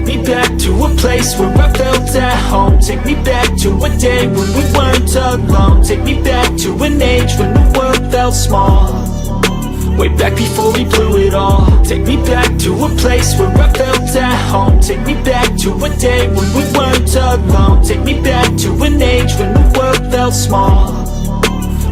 me back to a place where I felt at home. Take me back to a day when we weren't alone. Take me back to an age when the world felt small, way back before we blew it all. Take me back to a place where I felt at home. Take me back to a day when we weren't alone. Take me back to an age when the world felt small,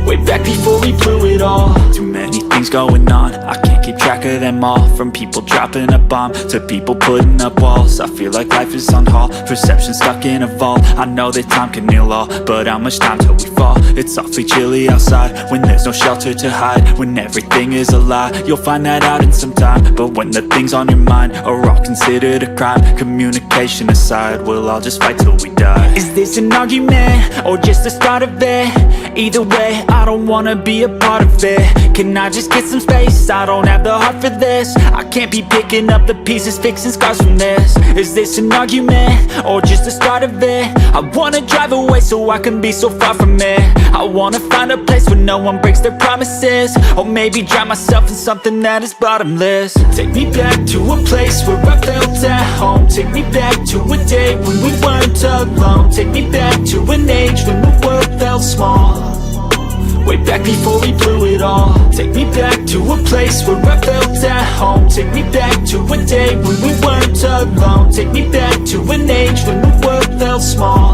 way back before we blew it all. Too many things going on, I can't keep track of them all. From people dropping a bomb to people putting up walls. I feel like life is on hold, perception stuck in a vault. I know that time can heal all, but how much time till we fall? It's awfully chilly outside when there's no shelter to hide. When everything is a lie, you'll find that out in some time. But when the things on your mind are all considered a crime, communication aside, we'll all just fight till we die. Is this an argument or just the start of it? Either way, I don't wanna be a part of it. Can I just get some space? I don't have the heart for this. I can't be picking up the pieces, fixing scars from this. Is this an argument or just the start of it? I wanna drive away so I can be so far from it. I wanna find a place where no one breaks their promises, or maybe drown myself in something that is bottomless. Take me back to a place where I felt at home. Take me back to a day when we weren't alone. Take me back to an age when the world felt small, way back before we blew it all. Take me back to a place where I felt at home. Take me back to a day when we weren't alone. Take me back to an age when the world felt small,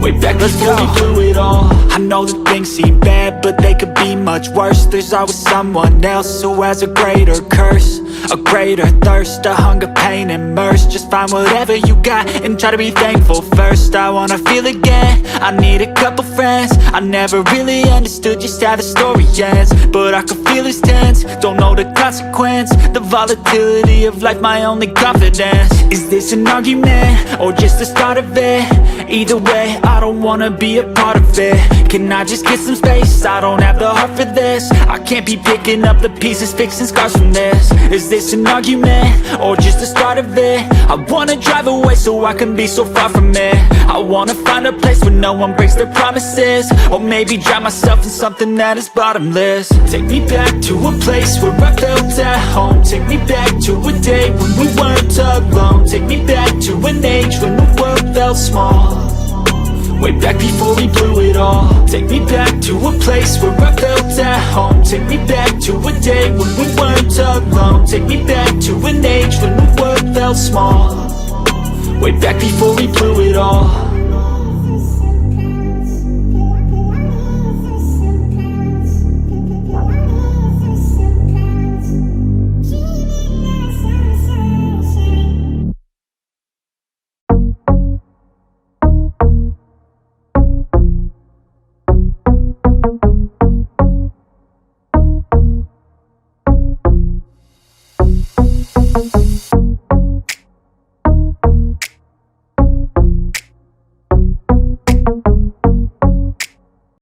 way back before we blew it all. I know that things seem bad, but they could be much worse. There's always someone else who has a greater curse, a greater thirst, a hunger, pain, and mercy. Just find whatever you got and try to be thankful first. I wanna feel again, I need a couple friends. I never really understood just how the story ends, but I can feel it's tense, don't know the consequence. The volatility of life, my only confidence. Is this an argument or just the start of it? Either way, I don't wanna be a part of it. Can I just get some space? I don't have the heart for this. I can't be picking up the pieces, fixing scars from this. Is this an argument or just the start of it? I wanna drive away so I can be so far from it. I wanna find a place where no one breaks their promises, or maybe drown myself in something that is bottomless. Take me back to a place where I felt at home. Take me back to a day when we weren't alone. Take me back to an age when the world felt small, way back before we blew it all. Take me back to a place where I felt at home. Take me back to a day when we weren't alone. Take me back to an age when the world felt small, way back before we blew it all.